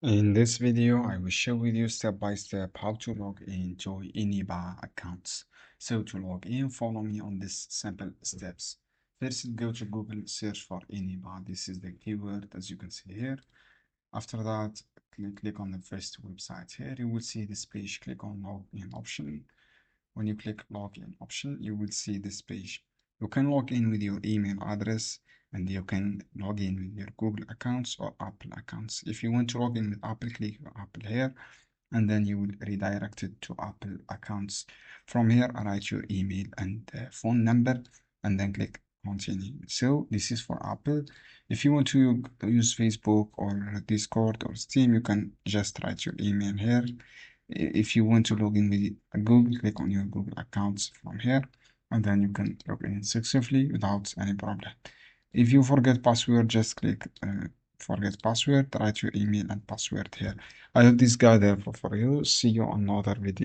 In this video, I will show with you step by step how to log in to Eneba accounts. So to log in, follow me on these simple steps. First, go to Google, search for Eneba. This is the keyword as you can see here. After that, click on the first website here. You will see this page. Click on login option. When you click login option, you will see this page. You can log in with your email address and you can log in with your Google accounts or Apple accounts. If you want to log in with Apple, click Apple here and then you will redirect it to Apple accounts. From here, write your email and phone number and then click continue. So this is for Apple. If you want to use Facebook or Discord or Steam, you can just write your email here. If you want to log in with Google, click on your Google accounts from here, and then you can log in successfully without any problem. If you forget password, just click forget password, write your email and password here. I hope this guide helpful for you. See you on another video.